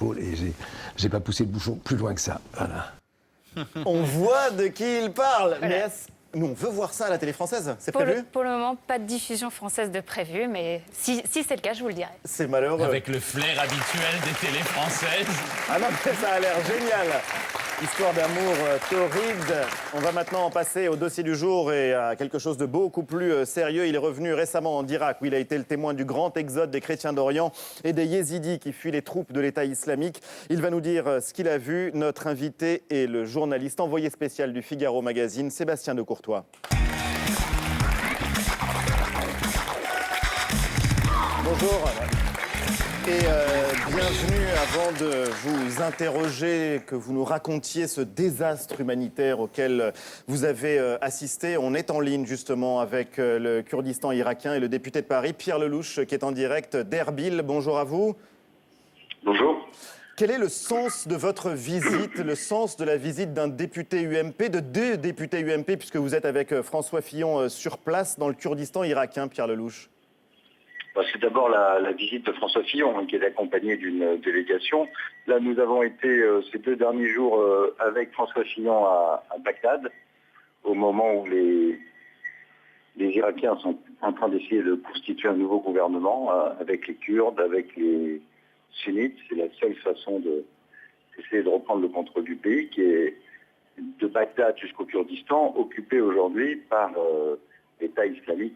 épaules et j'ai pas poussé le bouchon plus loin que ça. Voilà. On voit de qui il parle. Voilà. Mais nous, on veut voir ça à la télé française. C'est prévu? Pour le moment, pas de diffusion française de prévu, mais si c'est le cas, je vous le dirai. C'est malheureux. Avec le flair habituel des télés françaises. Ah non, mais ça a l'air génial. Histoire d'amour torride. On va maintenant en passer au dossier du jour et à quelque chose de beaucoup plus sérieux. Il est revenu récemment en Irak où il a été le témoin du grand exode des chrétiens d'Orient et des yézidis qui fuient les troupes de l'État islamique. Il va nous dire ce qu'il a vu. Notre invité est le journaliste envoyé spécial du Figaro Magazine, Sébastien de Courtois. Bonjour. Et bienvenue. Avant de vous interroger, que vous nous racontiez ce désastre humanitaire auquel vous avez assisté, on est en ligne justement avec le Kurdistan irakien et le député de Paris, Pierre Lellouche, qui est en direct d'Erbil. Bonjour à vous. Bonjour. Quel est le sens de votre visite, le sens de la visite d'un député UMP, de deux députés UMP, puisque vous êtes avec François Fillon sur place dans le Kurdistan irakien, Pierre Lellouche? C'est d'abord la visite de François Fillon qui est accompagné d'une délégation. Là, nous avons été ces 2 derniers jours avec François Fillon à Bagdad, au moment où les Irakiens sont en train d'essayer de constituer un nouveau gouvernement avec les Kurdes, avec les sunnites. C'est la seule façon d'essayer de reprendre le contrôle du pays, qui est de Bagdad jusqu'au Kurdistan, occupé aujourd'hui par l'État islamique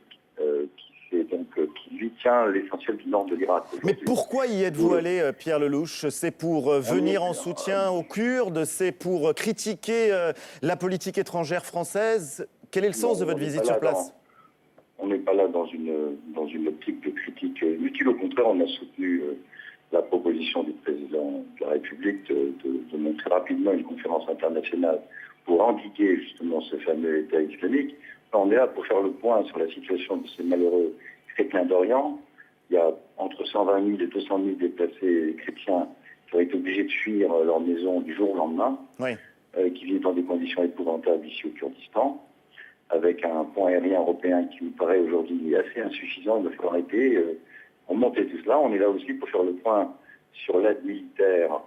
qui lui tient l'essentiel du nord de l'Irak. Mais pourquoi y êtes-vous allé, Pierre Lellouche? C'est pour venir en soutien aux Kurdes? C'est pour critiquer la politique étrangère française? Quel est le sens de votre visite sur place? On n'est pas là dans une optique de critique inutile. Au contraire, on a soutenu la proposition du président de la République de monter rapidement une conférence internationale pour endiguer justement ce fameux État islamique. On est là pour faire le point sur la situation de ces malheureux chrétiens d'Orient. Il y a entre 120 000 et 200 000 déplacés chrétiens qui ont été obligés de fuir leur maison du jour au lendemain, oui. Qui vivent dans des conditions épouvantables ici au Kurdistan, avec un pont aérien européen qui nous paraît aujourd'hui assez insuffisant. Il va falloir aider, remonter tout cela. On est là aussi pour faire le point sur l'aide militaire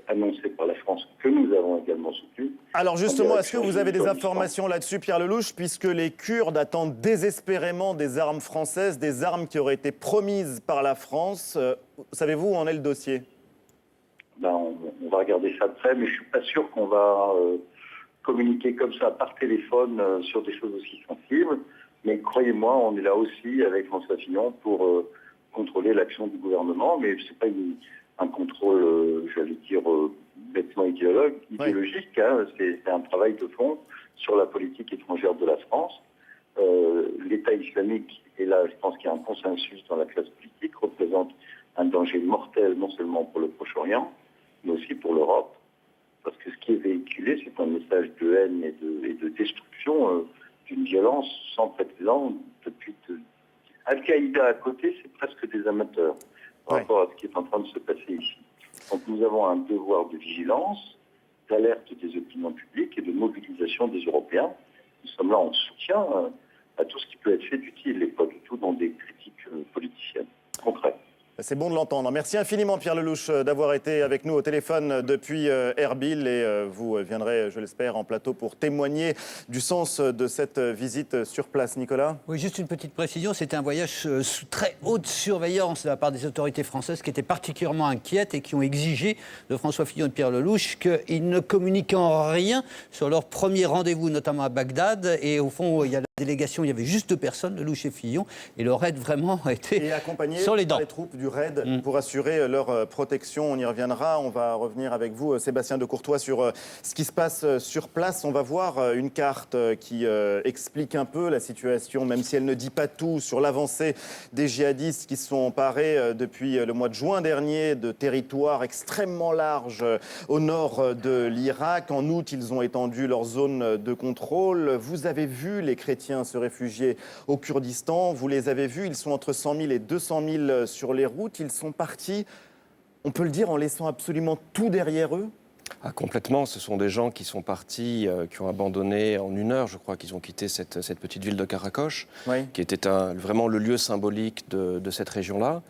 annoncée par la France, que nous avons également soutenue. Alors justement, est-ce que vous avez des informations là-dessus, Pierre Lellouche, puisque les Kurdes attendent désespérément des armes françaises, des armes qui auraient été promises par la France. Savez-vous où en est le dossier? On va regarder ça de près, mais je ne suis pas sûr qu'on va communiquer comme ça par téléphone sur des choses aussi sensibles. Mais croyez-moi, on est là aussi avec François Fillon pour contrôler l'action du gouvernement, mais ce n'est pas un contrôle, j'allais dire, bêtement idéologique. Oui. Hein. C'est un travail de fond sur la politique étrangère de la France. L'État islamique, et là je pense qu'il y a un consensus dans la classe politique, représente un danger mortel non seulement pour le Proche-Orient, mais aussi pour l'Europe. Parce que ce qui est véhiculé, c'est un message de haine et de destruction, d'une violence sans précédent depuis... Al-Qaïda à côté, c'est presque des amateurs par rapport à ce qui est en train de se passer ici. Donc nous avons un devoir de vigilance, d'alerte des opinions publiques et de mobilisation des Européens. Nous sommes là en soutien à tout ce qui peut être fait d'utile et pas du tout dans des critiques politiciennes concrètes. C'est bon de l'entendre. Merci infiniment, Pierre Lellouche, d'avoir été avec nous au téléphone depuis Erbil. Et vous viendrez, je l'espère, en plateau pour témoigner du sens de cette visite sur place. Nicolas? Oui, juste une petite précision. C'était un voyage sous très haute surveillance de la part des autorités françaises qui étaient particulièrement inquiètes et qui ont exigé de François Fillon et de Pierre Lellouche qu'ils ne communiquent en rien sur leur premier rendez-vous, notamment à Bagdad. Et au fond, il y a la délégation, il y avait juste 2 personnes, Lellouche et Fillon. Et leur aide vraiment a été sur les dents. Les troupes du RAID pour assurer leur protection. On y reviendra. On va revenir avec vous, Sébastien de Courtois, sur ce qui se passe sur place. On va voir une carte qui explique un peu la situation, même si elle ne dit pas tout, sur l'avancée des djihadistes qui se sont emparés depuis le mois de juin dernier de territoires extrêmement larges au nord de l'Irak. En août, ils ont étendu leur zone de contrôle. Vous avez vu les chrétiens se réfugier au Kurdistan. Vous les avez vus. Ils sont entre 100 000 et 200 000 sur les routes. Ils sont partis, on peut le dire, en laissant absolument tout derrière eux? Complètement. Ce sont des gens qui sont partis, qui ont abandonné en 1 heure, je crois, qu'ils ont quitté cette petite ville de Karakosh, qui était vraiment le lieu symbolique de cette région-là.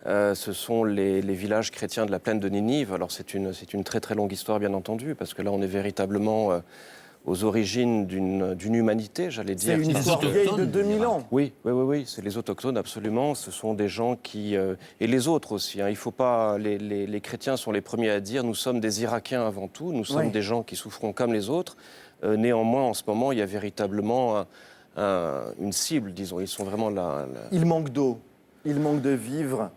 Ce sont les villages chrétiens de la plaine de Ninive. Alors c'est une très très longue histoire, bien entendu, parce que là, on est véritablement aux origines d'une humanité, j'allais dire. C'est une histoire vieille de 2000 ans. Oui, c'est les autochtones, absolument. Ce sont des gens qui... et les autres aussi. Il faut pas... Les chrétiens sont les premiers à dire, nous sommes des Irakiens avant tout, nous sommes des gens qui souffront comme les autres. Néanmoins, en ce moment, il y a véritablement une cible, disons. Ils sont vraiment là. Il manque d'eau, il manque de vivres.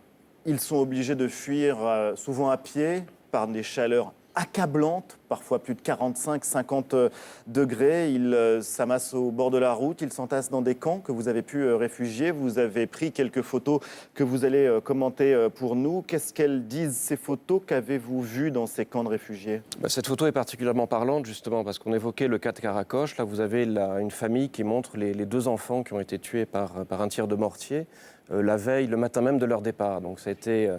Ils sont obligés de fuir, souvent à pied, par des chaleurs accablantes, parfois plus de 45-50 degrés. Ils s'amassent au bord de la route, ils s'entassent dans des camps que vous avez pu réfugier. Vous avez pris quelques photos que vous allez commenter pour nous. Qu'est-ce qu'elles disent, ces photos? Qu'avez-vous vu dans ces camps de réfugiés? Cette photo est particulièrement parlante, justement, parce qu'on évoquait le cas de Karakoche. Là, vous avez une famille qui montre les 2 enfants qui ont été tués par un tir de mortier la veille, le matin même de leur départ. Donc ça a été...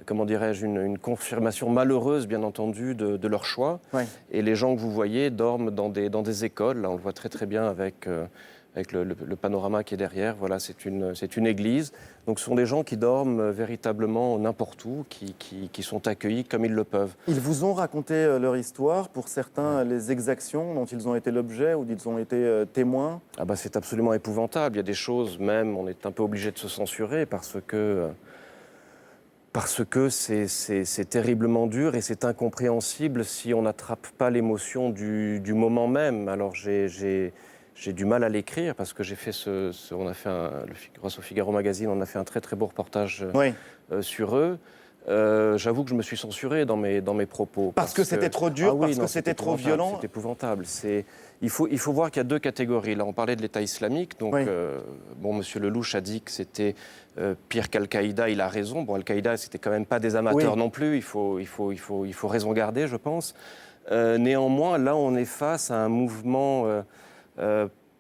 comment dirais-je, une confirmation malheureuse, bien entendu, de leur choix. Et les gens que vous voyez dorment dans des écoles. Là, on le voit très très bien avec le panorama qui est derrière. Voilà, c'est une église. Donc ce sont des gens qui dorment véritablement n'importe où, qui sont accueillis comme ils le peuvent. Ils vous ont raconté leur histoire, pour certains, les exactions dont ils ont été l'objet ou ils ont été témoins? C'est absolument épouvantable. Il y a des choses, même, on est un peu obligé de se censurer parce que c'est terriblement dur et c'est incompréhensible si on n'attrape pas l'émotion du moment même. Alors j'ai du mal à l'écrire parce que j'ai fait on a fait grâce au Figaro Magazine, on a fait un très très beau reportage sur eux. J'avoue que je me suis censuré dans mes propos. Parce que c'était trop dur, parce que c'était trop violent. C'est épouvantable. Il faut voir qu'il y a 2 catégories. Là, on parlait de l'État islamique. Donc, Monsieur Lelouch a dit que c'était pire qu'Al-Qaïda. Il a raison. Al-Qaïda, c'était quand même pas des amateurs non plus. Il faut raison garder, je pense. Néanmoins, là, on est face à un mouvement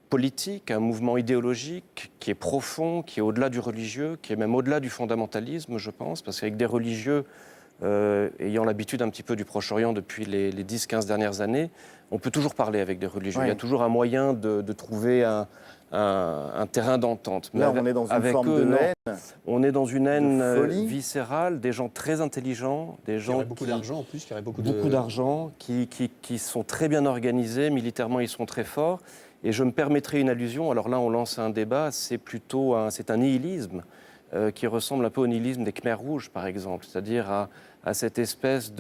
politique, un mouvement idéologique qui est profond, qui est au-delà du religieux, qui est même au-delà du fondamentalisme, je pense, parce qu'avec des religieux ayant l'habitude un petit peu du Proche-Orient depuis les 10-15 dernières années, on peut toujours parler avec des religieux. Il y a toujours un moyen de trouver un terrain d'entente. Là, on est dans une forme de haine. On est dans une haine viscérale, des gens très intelligents, des gens qui auraient beaucoup d'argent en plus, qui auraient beaucoup d'argent, qui sont très bien organisés, militairement ils sont très forts. Et je me permettrai une allusion, alors là on lance un débat, c'est un nihilisme qui ressemble un peu au nihilisme des Khmers rouges par exemple, c'est-à-dire à cette espèce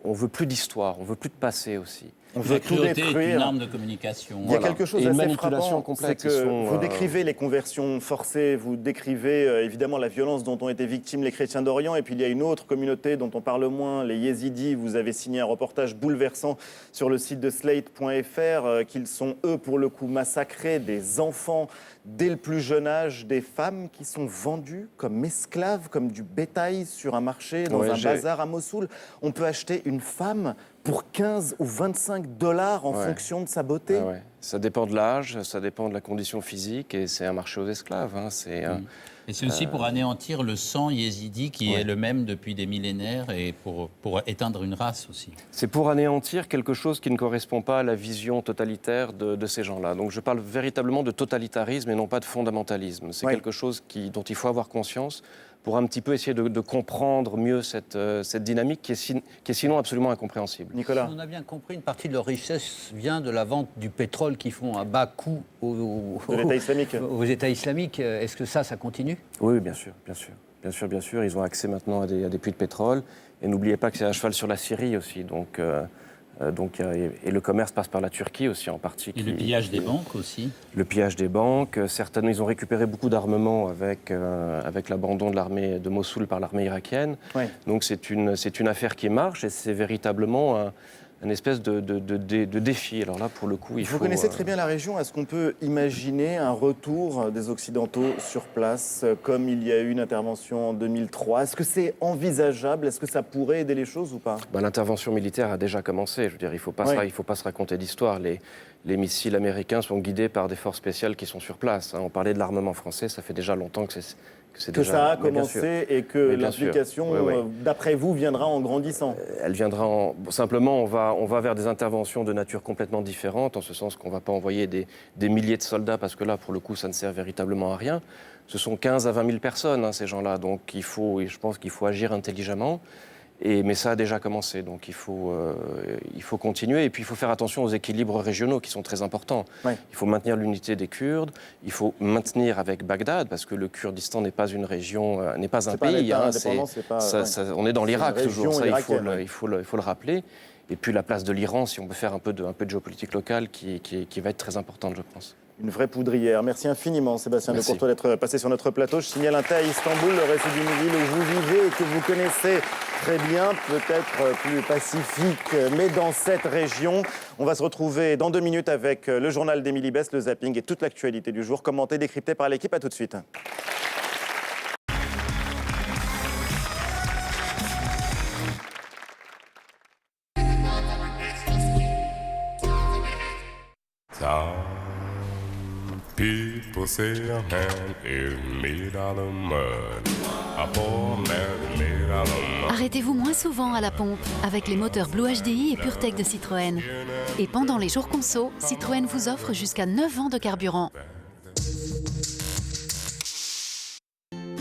on veut plus d'histoire, on veut plus de passé aussi. On veut tout détruire. Est une arme de communication. Il y a quelque chose d'assez frappant, c'est que sont, vous décrivez les conversions forcées, vous décrivez évidemment la violence dont ont été victimes les chrétiens d'Orient, et puis il y a une autre communauté dont on parle moins, les Yézidis. Vous avez signé un reportage bouleversant sur le site de Slate.fr, qu'ils sont eux pour le coup massacrés, des enfants dès le plus jeune âge, des femmes qui sont vendues comme esclaves, comme du bétail sur un marché, dans un bazar à Mossoul. On peut acheter une femme pour 15 ou 25 $ en fonction de sa beauté. Ça dépend de l'âge, ça dépend de la condition physique et c'est un marché aux esclaves. Et c'est aussi pour anéantir le sang yézidi qui est le même depuis des millénaires et pour éteindre une race aussi. C'est pour anéantir quelque chose qui ne correspond pas à la vision totalitaire de ces gens-là. Donc je parle véritablement de totalitarisme et non pas de fondamentalisme. C'est quelque chose dont il faut avoir conscience pour un petit peu essayer de comprendre mieux cette dynamique qui est sinon absolument incompréhensible. Nicolas. On a bien compris, une partie de leur richesse vient de la vente du pétrole qu'ils font à bas coût aux États islamiques. Est-ce que ça continue? Oui, bien sûr. Ils ont accès maintenant à des puits de pétrole. Et n'oubliez pas que c'est à cheval sur la Syrie aussi. Et le commerce passe par la Turquie aussi en partie. Et le pillage des banques aussi. Le pillage des banques. Certaines, ils ont récupéré beaucoup d'armements avec l'abandon de l'armée de Mossoul par l'armée irakienne. Donc c'est une affaire qui marche et c'est véritablement une espèce de défi. Alors là, pour le coup, Vous connaissez très bien la région. Est-ce qu'on peut imaginer un retour des Occidentaux sur place, comme il y a eu une intervention en 2003? Est-ce que c'est envisageable? Est-ce que ça pourrait aider les choses ou pas? L'intervention militaire a déjà commencé. Je veux dire, il ne faut pas se raconter d'histoire. Les missiles américains sont guidés par des forces spéciales qui sont sur place. On parlait de l'armement français, ça fait déjà longtemps que ça a commencé et que l'implication, d'après vous, viendra en grandissant. Elle viendra simplement, on va vers des interventions de nature complètement différente, en ce sens qu'on ne va pas envoyer des milliers de soldats, parce que là, pour le coup, ça ne sert véritablement à rien. ce sont 15 à 20 000 personnes, hein, ces gens-là. Donc je pense qu'il faut agir intelligemment. Mais ça a déjà commencé, donc il faut continuer. Et puis il faut faire attention aux équilibres régionaux qui sont très importants. Ouais. Il faut maintenir l'unité des Kurdes, il faut maintenir avec Bagdad, parce que le Kurdistan n'est pas une région, n'est pas un pays. On est dans l'Irak toujours, ça il faut le rappeler. Et puis la place de l'Iran, si on peut faire un peu de géopolitique locale, qui va être très importante, je pense. Une vraie poudrière. Merci infiniment, Sébastien de Courtois, d'être passé sur notre plateau. Je signale un thé à Istanbul, le récit d'une ville où vous vivez et que vous connaissez très bien, peut-être plus pacifique, mais dans cette région. On va se retrouver dans 2 minutes avec le journal d'Émilie Bess, le zapping et toute l'actualité du jour, commentée, décryptée par l'équipe. À tout de suite. People say a man is made out of mud. A poor man is made out of mud. Arrêtez-vous moins souvent à la pompe avec les moteurs Blue HDI et PureTech de Citroën. Et pendant les jours conso, Citroën vous offre jusqu'à 9 ans de carburant.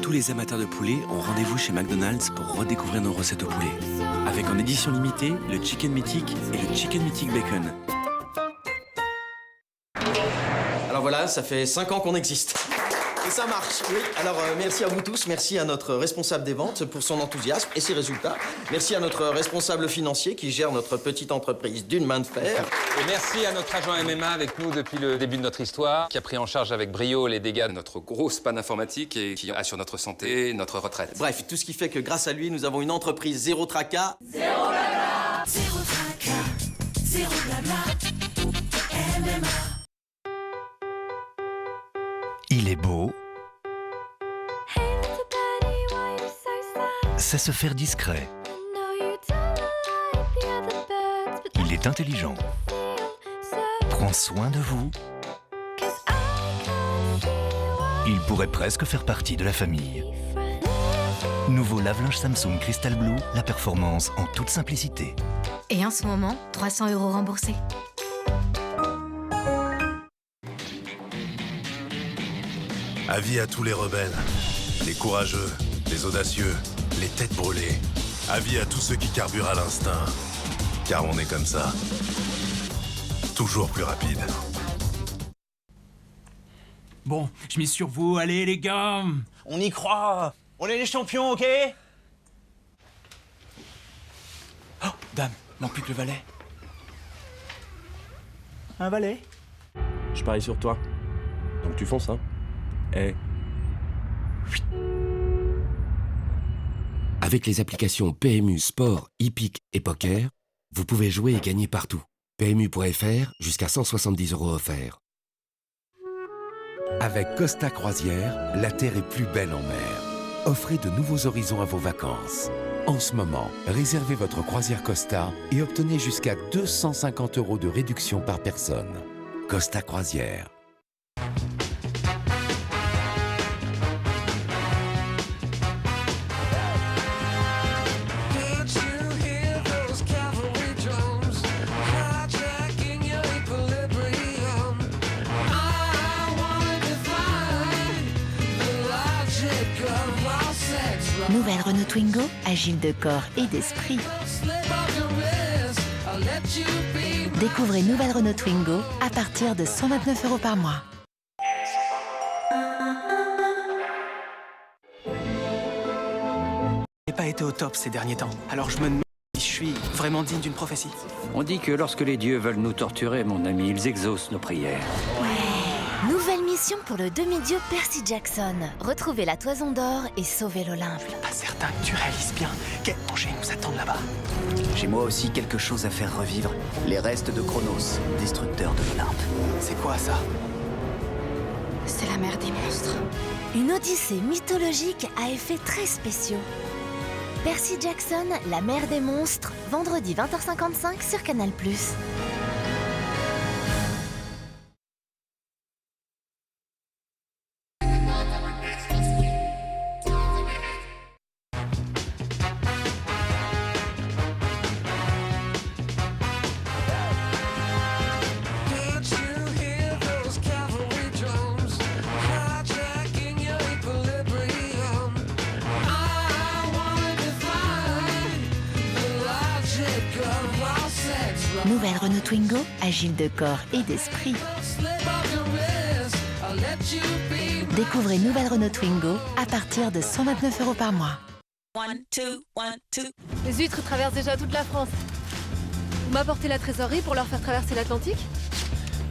Tous les amateurs de poulet ont rendez-vous chez McDonald's pour redécouvrir nos recettes au poulet. Avec en édition limitée, le Chicken Mythic et le Chicken Mythic Bacon. Alors voilà, ça fait 5 ans qu'on existe. Et ça marche, oui. Alors merci à vous tous, merci à notre responsable des ventes pour son enthousiasme et ses résultats. Merci à notre responsable financier qui gère notre petite entreprise d'une main de fer. Et merci à notre agent MMA avec nous depuis le début de notre histoire, qui a pris en charge avec brio les dégâts de notre grosse panne informatique et qui assure notre santé, notre retraite. Bref, tout ce qui fait que grâce à lui, nous avons une entreprise zéro tracas. Zéro blabla. Zéro tracas. Zéro blabla. MMA. Il est beau. C'est se faire discret. Il est intelligent. Prend soin de vous. Il pourrait presque faire partie de la famille. Nouveau lave-linge Samsung Crystal Blue, la performance en toute simplicité. Et en ce moment, 300 € remboursés. Avis à tous les rebelles, les courageux, les audacieux, les têtes brûlées. Avis à tous ceux qui carburent à l'instinct. Car on est comme ça. Toujours plus rapide. Bon, je mise sur vous, allez les gars. On y croit. On est les champions, ok? Oh, dame, manque plus que le valet. Un valet? Je parie sur toi. Donc tu fonces, hein? Avec les applications PMU Sport, Hippique et Poker, vous pouvez jouer et gagner partout. PMU.fr, jusqu'à 170 € offerts. Avec Costa Croisière, la terre est plus belle en mer. Offrez de nouveaux horizons à vos vacances. En ce moment, réservez votre croisière Costa et obtenez jusqu'à 250 € de réduction par personne. Costa Croisière. Nouvelle Renault Twingo, agile de corps et d'esprit. Découvrez nouvelle Renault Twingo à partir de 129 € par mois. J'ai pas été au top ces derniers temps, alors je me demande si je suis vraiment digne d'une prophétie. On dit que lorsque les dieux veulent nous torturer, mon ami, ils exaucent nos prières. Nouvelle mission pour le demi-dieu Percy Jackson. Retrouvez la Toison d'Or et sauvez l'Olympe. Pas certain que tu réalises bien quels dangers nous attendent là-bas. J'ai moi aussi quelque chose à faire revivre. Les restes de Chronos, destructeur de l'Olympe. C'est quoi ça? C'est la mer des monstres. Une odyssée mythologique à effets très spéciaux. Percy Jackson, la mer des monstres, vendredi 20h55 sur Canal+. Nouvelle Renault Twingo, agile de corps et d'esprit. Découvrez nouvelle Renault Twingo à partir de 129 € par mois. Les huîtres traversent déjà toute la France. Vous m'apportez la trésorerie pour leur faire traverser l'Atlantique?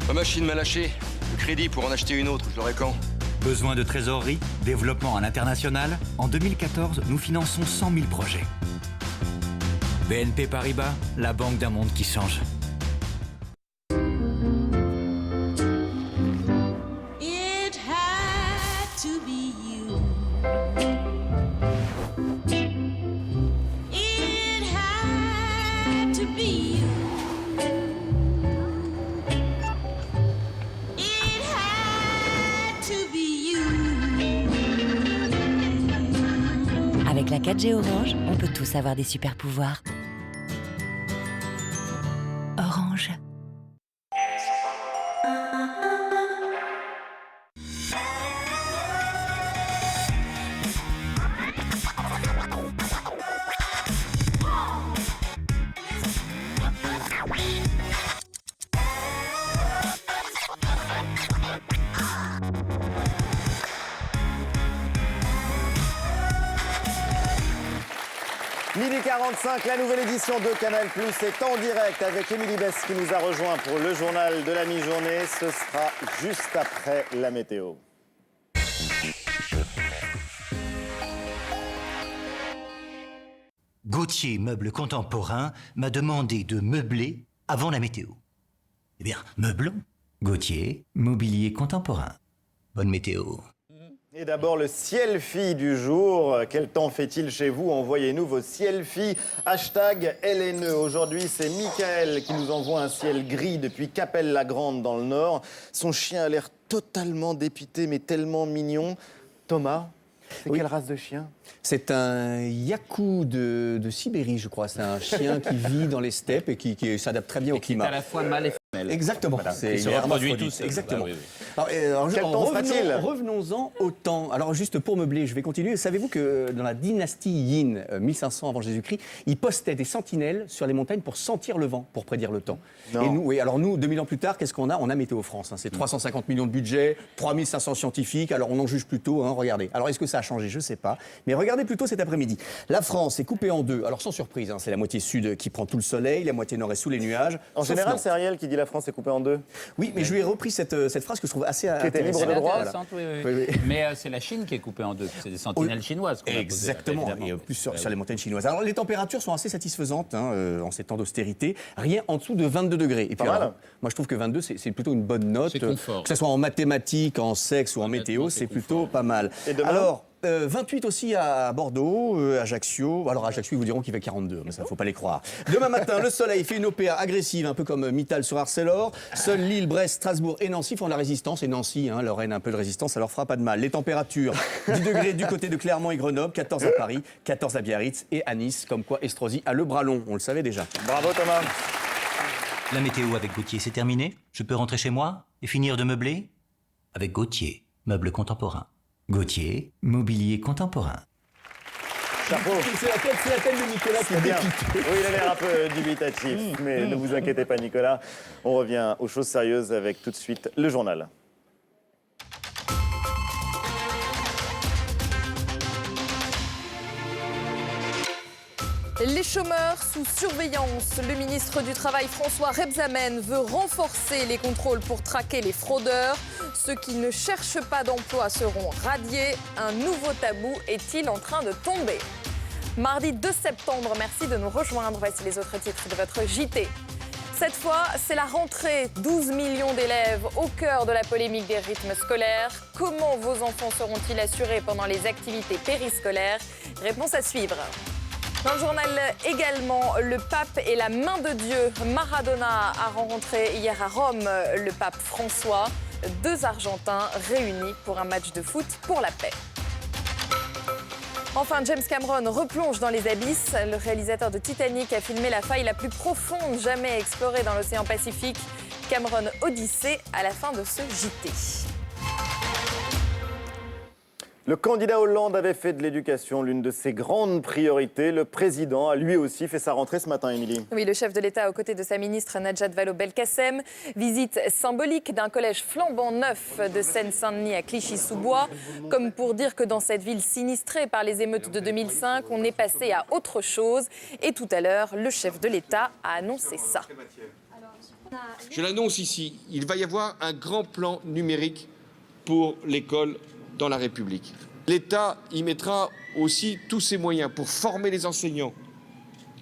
Ma machine m'a lâché. Le crédit pour en acheter une autre, je l'aurai quand? Besoin de trésorerie? Développement à l'international? En 2014, nous finançons 100 000 projets. BNP Paribas, la banque d'un monde qui change. It had to be you. It had to be you. It had to be you. Avec la 4G Orange, on peut tous avoir des super pouvoirs. Orange. Midi 45, la nouvelle édition de Canal+ est en direct avec Émilie Bess qui nous a rejoint pour le journal de la mi-journée. Ce sera juste après la météo. Gauthier Meubles Contemporains m'a demandé de meubler avant la météo. Eh bien, meublons. Gauthier, mobilier contemporain. Bonne météo. Et d'abord, le ciel-fi du jour. Quel temps fait-il chez vous? Envoyez-nous vos ciel-fi. Hashtag LNE. Aujourd'hui, c'est Michael qui nous envoie un ciel gris depuis Capelle-la-Grande dans le Nord. Son chien a l'air totalement dépité, mais tellement mignon. Thomas, c'est quelle race de chien? C'est un Yakou de Sibérie, je crois. C'est un chien qui vit dans les steppes et qui s'adapte très bien au climat. C'est à la fois mâle et femelle. Exactement. Voilà. C'est Ils se reproduisent tous. Exactement. Bah, oui, oui. Quel temps sera-t-il? Revenons-en au temps. Alors juste pour meubler, je vais continuer. Savez-vous que dans la dynastie Yin, 1500 avant Jésus-Christ, ils postaient des sentinelles sur les montagnes pour sentir le vent, pour prédire le temps. Non. Et nous, oui, alors nous, 2000 ans plus tard, qu'est-ce qu'on a? On a Météo France. C'est 350 millions de budget, 3500 scientifiques. Alors on en juge plutôt, regardez. Alors est-ce que ça a changé? Je ne sais pas. Mais regardez plutôt cet après-midi. La France est coupée en deux. Alors sans surprise, c'est la moitié sud qui prend tout le soleil, la moitié nord est sous les nuages. En général, c'est Ariel qui dit la France est coupée en deux. Oui, mais je lui ai repris cette phrase que je trouve assez Qui était libre de droit. Voilà. Oui, oui. Oui, oui. Mais c'est la Chine qui est coupée en deux. C'est des sentinelles chinoises. qu'on a posées, Exactement, évidemment. et plus sur les montagnes chinoises. Alors les températures sont assez satisfaisantes en ces temps d'austérité, rien en dessous de 22 degrés. Et puis alors, moi je trouve que 22 c'est plutôt une bonne note, C'est confort. que ce soit en mathématiques, en sexe ou en météo, c'est plutôt pas mal. Et demain Alors 28 aussi à Bordeaux, Ajaccio. Alors Ajaccio, ils vous diront qu'il fait 42, mais ça, faut pas les croire. Demain matin, le soleil fait une OPA agressive, un peu comme Mittal sur Arcelor. Seuls Lille, Brest, Strasbourg et Nancy font de la résistance. Et Nancy, Lorraine, un peu de résistance, ça leur fera pas de mal. Les températures, 10 degrés du côté de Clermont et Grenoble, 14 à Paris, 14 à Biarritz et à Nice, comme quoi Estrosi a le bras long, on le savait déjà. Bravo Thomas. La météo avec Gauthier, c'est terminé? Je peux rentrer chez moi et finir de meubler? Avec Gauthier, meubles contemporains. Gauthier, mobilier contemporain. Chapeau. C'est la tête de Nicolas qui est bien. dépité. Oui, il a l'air un peu dubitatif, mais ne vous inquiétez pas Nicolas. On revient aux choses sérieuses avec tout de suite le journal. Les chômeurs sous surveillance. Le ministre du Travail François Rebsamen veut renforcer les contrôles pour traquer les fraudeurs. Ceux qui ne cherchent pas d'emploi seront radiés. Un nouveau tabou est-il en train de tomber? Mardi 2 septembre, merci de nous rejoindre. Voici les autres titres de votre JT. Cette fois, c'est la rentrée. 12 millions d'élèves au cœur de la polémique des rythmes scolaires. Comment vos enfants seront-ils assurés pendant les activités périscolaires? Réponse à suivre. Dans le journal également, le pape et la main de Dieu. Maradona a rencontré hier à Rome le pape François. 2 Argentins réunis pour un match de foot pour la paix. Enfin, James Cameron replonge dans les abysses. Le réalisateur de Titanic a filmé la faille la plus profonde jamais explorée dans l'océan Pacifique. Cameron Odyssée à la fin de ce JT. Le candidat Hollande avait fait de l'éducation l'une de ses grandes priorités. Le président a lui aussi fait sa rentrée ce matin, Émilie. Oui, le chef de l'État, aux côtés de sa ministre Najat Vallaud-Belkacem, visite symbolique d'un collège flambant neuf de Seine-Saint-Denis à Clichy-sous-Bois, comme pour dire que dans cette ville sinistrée par les émeutes de 2005, on est passé à autre chose. Et tout à l'heure, le chef de l'État a annoncé ça. Je l'annonce ici, il va y avoir un grand plan numérique pour l'école dans la République. L'État y mettra aussi tous ses moyens pour former les enseignants,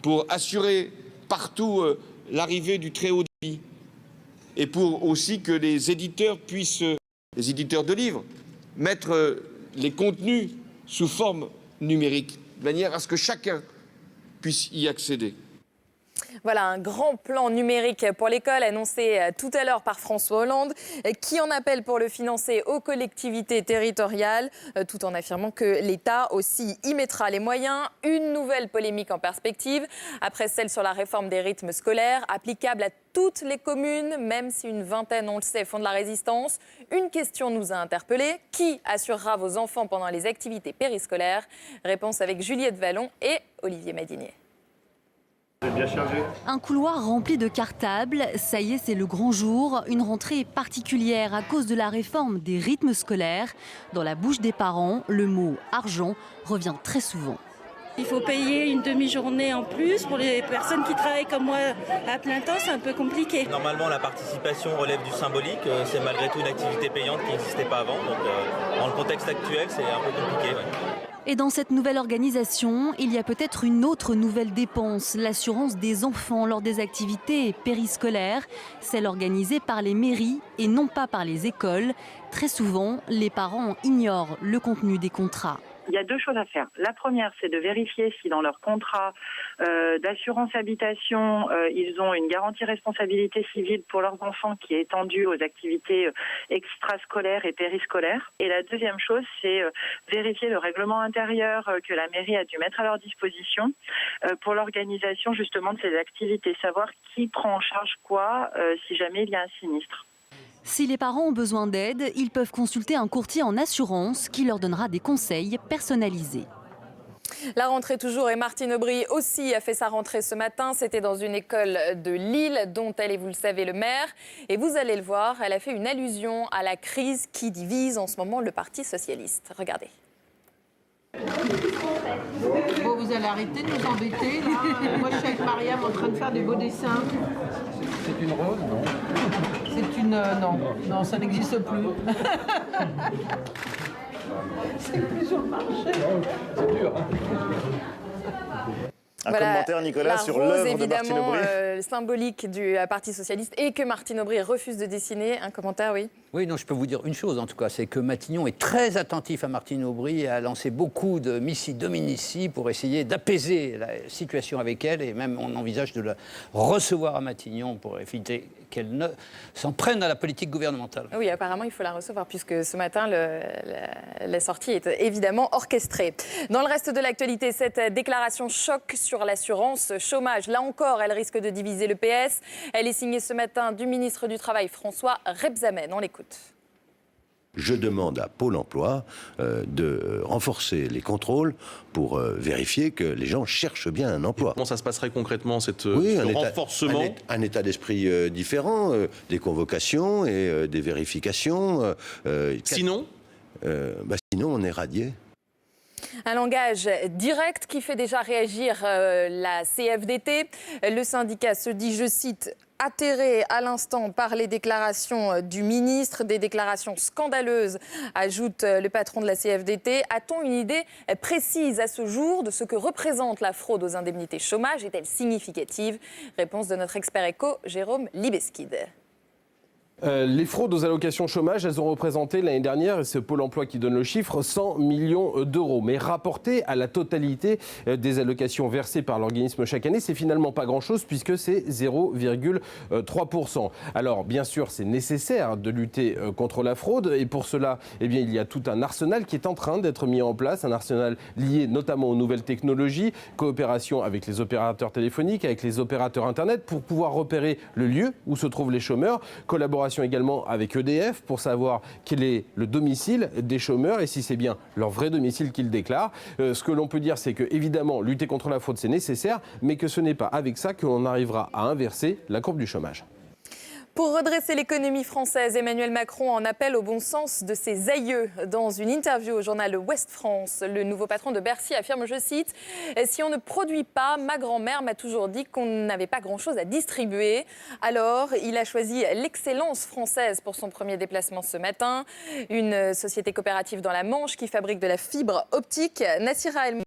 pour assurer partout l'arrivée du très haut débit et pour aussi que les éditeurs puissent, les éditeurs de livres, mettre les contenus sous forme numérique, de manière à ce que chacun puisse y accéder. Voilà un grand plan numérique pour l'école annoncé tout à l'heure par François Hollande, qui en appelle pour le financer aux collectivités territoriales, tout en affirmant que l'État aussi y mettra les moyens. Une nouvelle polémique en perspective, après celle sur la réforme des rythmes scolaires, applicable à toutes les communes, même si une vingtaine, on le sait, font de la résistance. Une question nous a interpellés. Qui assurera vos enfants pendant les activités périscolaires? Réponse avec Juliette Vallon et Olivier Madinier. Bien chargé. Un couloir rempli de cartables, ça y est, c'est le grand jour. Une rentrée particulière à cause de la réforme des rythmes scolaires. Dans la bouche des parents, le mot argent revient très souvent. Il faut payer une demi-journée en plus. Pour les personnes qui travaillent comme moi à plein temps, c'est un peu compliqué. Normalement, la participation relève du symbolique. C'est malgré tout une activité payante qui n'existait pas avant. Donc, dans le contexte actuel, c'est un peu compliqué. Ouais. Et dans cette nouvelle organisation, il y a peut-être une autre nouvelle dépense, l'assurance des enfants lors des activités périscolaires, celle organisée par les mairies et non pas par les écoles. Très souvent, les parents ignorent le contenu des contrats. Il y a deux choses à faire. La première, c'est de vérifier si dans leur contrat d'assurance habitation, ils ont une garantie responsabilité civile pour leurs enfants qui est étendue aux activités extrascolaires et périscolaires. Et la deuxième chose, c'est vérifier le règlement intérieur que la mairie a dû mettre à leur disposition pour l'organisation justement de ces activités, savoir qui prend en charge quoi si jamais il y a un sinistre. Si les parents ont besoin d'aide, ils peuvent consulter un courtier en assurance qui leur donnera des conseils personnalisés. La rentrée toujours, et Martine Aubry aussi a fait sa rentrée ce matin. C'était dans une école de Lille dont elle est, vous le savez, le maire. Et vous allez le voir, elle a fait une allusion à la crise qui divise en ce moment le Parti socialiste. Regardez. Bon, vous allez arrêter de nous embêter, là. Moi, je suis avec Mariam en train de faire des beaux dessins. C'est une rose, non? C'est une... non, ça n'existe plus. C'est plus sur le marché. C'est dur. Un commentaire, Nicolas, sur l'œuvre de Martine Aubry. Symbolique du Parti socialiste et que Martine Aubry refuse de dessiner. Un commentaire, oui. Oui, non, je peux vous dire une chose, en tout cas, c'est que Matignon est très attentif à Martine Aubry et a lancé beaucoup de missi dominici pour essayer d'apaiser la situation avec elle, et même on envisage de la recevoir à Matignon pour éviter qu'elle ne s'en prenne à la politique gouvernementale. Oui, apparemment, il faut la recevoir, puisque ce matin, la sortie est évidemment orchestrée. Dans le reste de l'actualité, cette déclaration choc sur l'assurance chômage. Là encore, elle risque de diviser le PS. Elle est signée ce matin du ministre du Travail, François Rebsamen. On l'écoute. Je demande à Pôle emploi de renforcer les contrôles pour vérifier que les gens cherchent bien un emploi. Comment ça se passerait concrètement, ce renforcement? Un état d'esprit différent, des convocations et des vérifications. Sinon sinon, on est radié. Un langage direct qui fait déjà réagir la CFDT. Le syndicat se dit, je cite, atterré à l'instant par les déclarations du ministre, des déclarations scandaleuses, ajoute le patron de la CFDT. A-t-on une idée précise à ce jour de ce que représente la fraude aux indemnités chômage? Est-elle significative? Réponse de notre expert éco, Jérôme Libeskid. Les fraudes aux allocations chômage, elles ont représenté l'année dernière, et c'est Pôle emploi qui donne le chiffre, 100 millions d'euros. Mais rapporté à la totalité des allocations versées par l'organisme chaque année, c'est finalement pas grand-chose puisque c'est 0,3%. Alors bien sûr, c'est nécessaire de lutter contre la fraude, et pour cela, eh bien, il y a tout un arsenal qui est en train d'être mis en place, un arsenal lié notamment aux nouvelles technologies, coopération avec les opérateurs téléphoniques, avec les opérateurs Internet pour pouvoir repérer le lieu où se trouvent les chômeurs, collaboration collaboration également avec EDF pour savoir quel est le domicile des chômeurs et si c'est bien leur vrai domicile qu'ils déclarent. Ce que l'on peut dire, c'est que évidemment, lutter contre la fraude, c'est nécessaire, mais que ce n'est pas avec ça que l'on arrivera à inverser la courbe du chômage. Pour redresser l'économie française, Emmanuel Macron en appelle au bon sens de ses aïeux. Dans une interview au journal Ouest France, le nouveau patron de Bercy affirme, je cite, « Si on ne produit pas, ma grand-mère m'a toujours dit qu'on n'avait pas grand-chose à distribuer. » Alors, il a choisi l'Excellence française pour son premier déplacement ce matin. Une société coopérative dans la Manche qui fabrique de la fibre optique. Nassira El